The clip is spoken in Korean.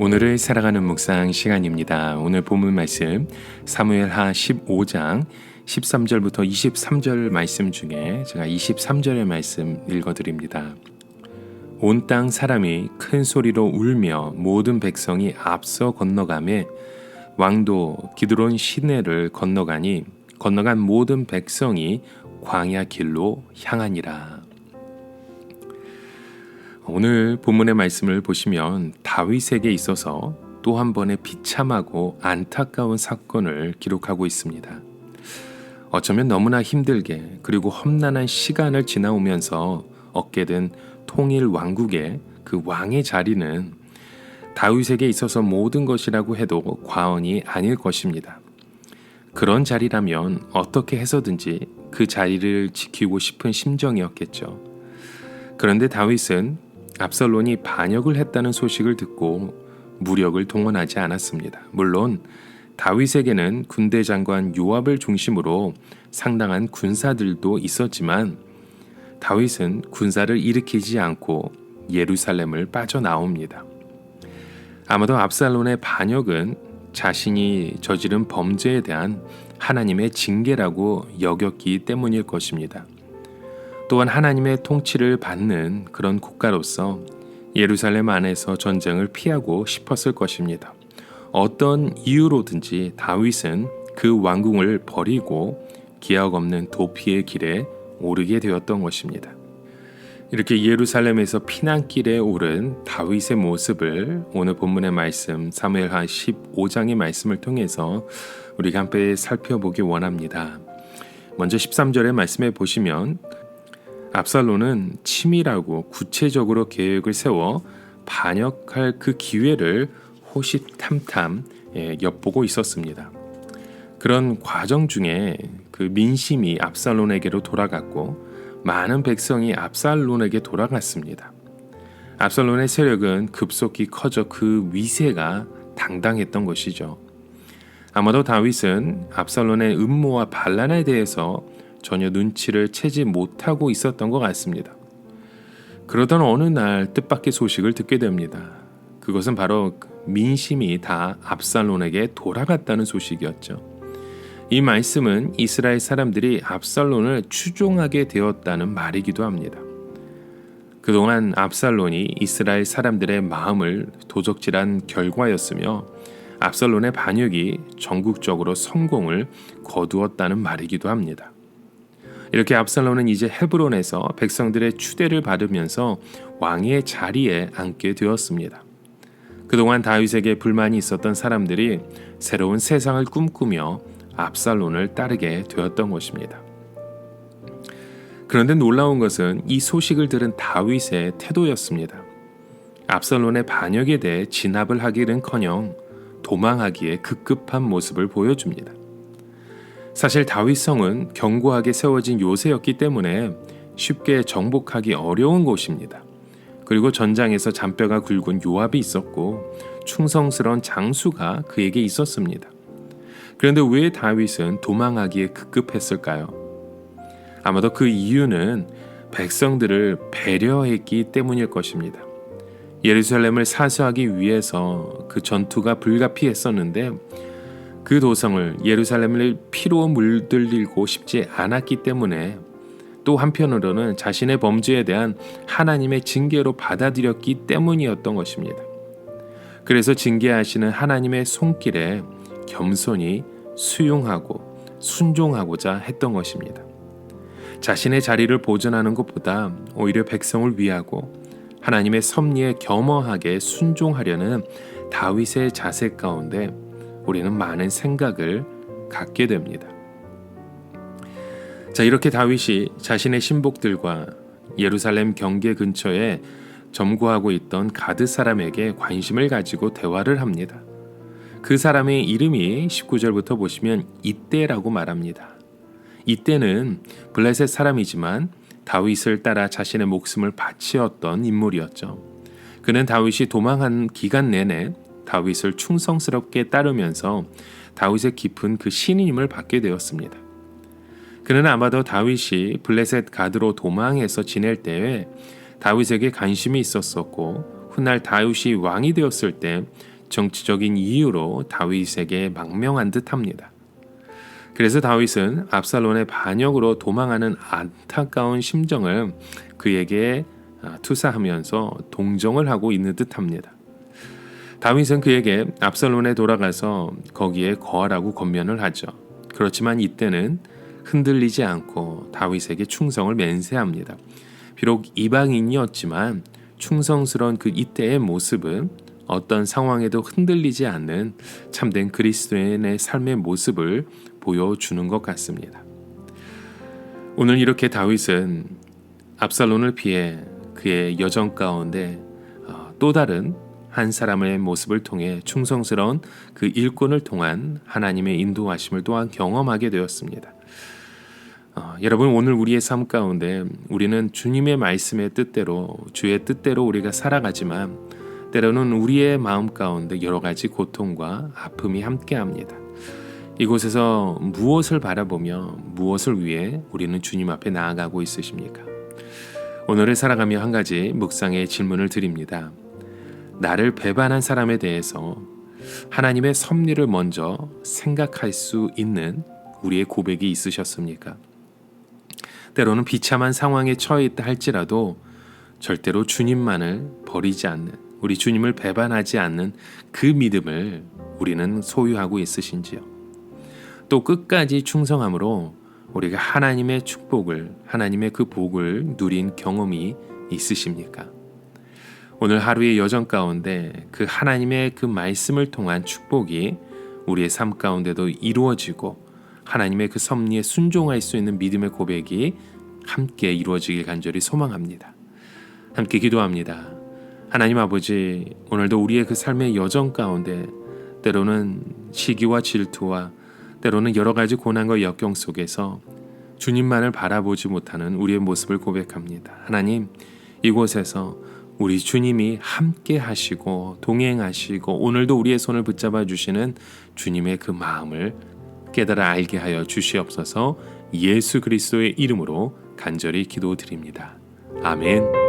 오늘을 살아가는 묵상 시간입니다. 오늘 본문 말씀 사무엘하 15장 13절부터 23절 말씀 중에 제가 23절의 말씀 읽어드립니다. 온 땅 사람이 큰 소리로 울며 모든 백성이 앞서 건너가매 왕도 기드론 시내를 건너간 모든 백성이 광야 길로 향하니라. 오늘 본문의 말씀을 보시면 다윗에게 있어서 또 한 번의 비참하고 안타까운 사건을 기록하고 있습니다. 어쩌면 너무나 힘들게 그리고 험난한 시간을 지나오면서 얻게 된 통일 왕국의 그 왕의 자리는 다윗에게 있어서 모든 것이라고 해도 과언이 아닐 것입니다. 그런 자리라면 어떻게 해서든지 그 자리를 지키고 싶은 심정이었겠죠. 그런데 다윗은 압살론이 반역을 했다는 소식을 듣고 무력을 동원하지 않았습니다. 물론 다윗에게는 군대 장관 요압을 중심으로 상당한 군사들도 있었지만 다윗은 군사를 일으키지 않고 예루살렘을 빠져나옵니다. 아마도 압살론의 반역은 자신이 저지른 범죄에 대한 하나님의 징계라고 여겼기 때문일 것입니다. 또한 하나님의 통치를 받는 그런 국가로서 예루살렘 안에서 전쟁을 피하고 싶었을 것입니다. 어떤 이유로든지 다윗은 그 왕궁을 버리고 기약 없는 도피의 길에 오르게 되었던 것입니다. 이렇게 예루살렘에서 피난길에 오른 다윗의 모습을 오늘 본문의 말씀 사무엘하 15장의 말씀을 통해서 우리가 함께 살펴보기 원합니다. 먼저 13절의 말씀에 보시면 압살론은 치밀하고 구체적으로 계획을 세워 반역할 그 기회를 호시탐탐 엿보고 있었습니다. 그런 과정 중에 그 민심이 압살론에게로 돌아갔고 많은 백성이 압살론에게 돌아갔습니다. 압살론의 세력은 급속히 커져 그 위세가 당당했던 것이죠. 아마도 다윗은 압살론의 음모와 반란에 대해서 전혀 눈치를 채지 못하고 있었던 것 같습니다. 그러던 어느 날 뜻밖의 소식을 듣게 됩니다. 그것은 바로 민심이 다 압살론에게 돌아갔다는 소식이었죠. 이 말씀은 이스라엘 사람들이 압살론을 추종하게 되었다는 말이기도 합니다. 그동안 압살론이 이스라엘 사람들의 마음을 도적질한 결과였으며 압살론의 반역이 전국적으로 성공을 거두었다는 말이기도 합니다. 이렇게 압살론은 이제 헤브론에서 백성들의 추대를 받으면서 왕의 자리에 앉게 되었습니다. 그동안 다윗에게 불만이 있었던 사람들이 새로운 세상을 꿈꾸며 압살론을 따르게 되었던 것입니다. 그런데 놀라운 것은 이 소식을 들은 다윗의 태도였습니다. 압살론의 반역에 대해 진압을 하기는커녕 도망하기에 급급한 모습을 보여줍니다. 사실 다윗성은 견고하게 세워진 요새였기 때문에 쉽게 정복하기 어려운 곳입니다. 그리고 전장에서 잔뼈가 굵은 요압이 있었고 충성스러운 장수가 그에게 있었습니다. 그런데 왜 다윗은 도망하기에 급급했을까요? 아마도 그 이유는 백성들을 배려했기 때문일 것입니다. 예루살렘을 사수하기 위해서 그 전투가 불가피했었는데 그 도성을 예루살렘을 피로 물들이고 싶지 않았기 때문에 또 한편으로는 자신의 범죄에 대한 하나님의 징계로 받아들였기 때문이었던 것입니다. 그래서 징계하시는 하나님의 손길에 겸손히 수용하고 순종하고자 했던 것입니다. 자신의 자리를 보존하는 것보다 오히려 백성을 위하고 하나님의 섭리에 겸허하게 순종하려는 다윗의 자세 가운데 우리는 많은 생각을 갖게 됩니다. 자, 이렇게 다윗이 자신의 신복들과 예루살렘 경계 근처에 점거하고 있던 가드 사람에게 관심을 가지고 대화를 합니다. 그 사람의 이름이 19절부터 보시면 이때라고 말합니다. 이때는 블레셋 사람이지만 다윗을 따라 자신의 목숨을 바치었던 인물이었죠. 그는 다윗이 도망한 기간 내내 다윗을 충성스럽게 따르면서 다윗의 깊은 그 신임을 받게 되었습니다. 그는 아마도 다윗이 블레셋 가드로 도망해서 지낼 때에 다윗에게 관심이 있었었고 훗날 다윗이 왕이 되었을 때 정치적인 이유로 다윗에게 망명한 듯합니다. 그래서 다윗은 압살롬의 반역으로 도망하는 안타까운 심정을 그에게 투사하면서 동정을 하고 있는 듯합니다. 다윗은 그에게 압살롬에 돌아가서 거기에 거하라고 권면을 하죠. 그렇지만 이때는 흔들리지 않고 다윗에게 충성을 맹세합니다. 비록 이방인이었지만 충성스러운 그 이때의 모습은 어떤 상황에도 흔들리지 않는 참된 그리스도인의 삶의 모습을 보여주는 것 같습니다. 오늘 이렇게 다윗은 압살롬을 피해 그의 여정 가운데 또 다른 한 사람의 모습을 통해 충성스러운 그 일꾼을 통한 하나님의 인도하심을 또한 경험하게 되었습니다. 여러분, 오늘 우리의 삶 가운데 우리는 주님의 말씀의 뜻대로, 주의 뜻대로 우리가 살아가지만 때로는 우리의 마음 가운데 여러 가지 고통과 아픔이 함께합니다. 이곳에서 무엇을 바라보며 무엇을 위해 우리는 주님 앞에 나아가고 있으십니까? 오늘을 살아가며 한 가지 묵상의 질문을 드립니다. 나를 배반한 사람에 대해서 하나님의 섭리를 먼저 생각할 수 있는 우리의 고백이 있으셨습니까? 때로는 비참한 상황에 처해 있다 할지라도 절대로 주님만을 버리지 않는, 우리 주님을 배반하지 않는 그 믿음을 우리는 소유하고 있으신지요? 또 끝까지 충성함으로 우리가 하나님의 축복을, 하나님의 그 복을 누린 경험이 있으십니까? 오늘 하루의 여정 가운데 그 하나님의 그 말씀을 통한 축복이 우리의 삶 가운데도 이루어지고 하나님의 그 섭리에 순종할 수 있는 믿음의 고백이 함께 이루어지길 간절히 소망합니다. 함께 기도합니다. 하나님 아버지, 오늘도 우리의 그 삶의 여정 가운데 때로는 시기와 질투와 때로는 여러 가지 고난과 역경 속에서 주님만을 바라보지 못하는 우리의 모습을 고백합니다. 하나님, 이곳에서 우리 주님이 함께 하시고 동행하시고 오늘도 우리의 손을 붙잡아 주시는 주님의 그 마음을 깨달아 알게 하여 주시옵소서. 예수 그리스도의 이름으로 간절히 기도드립니다. 아멘.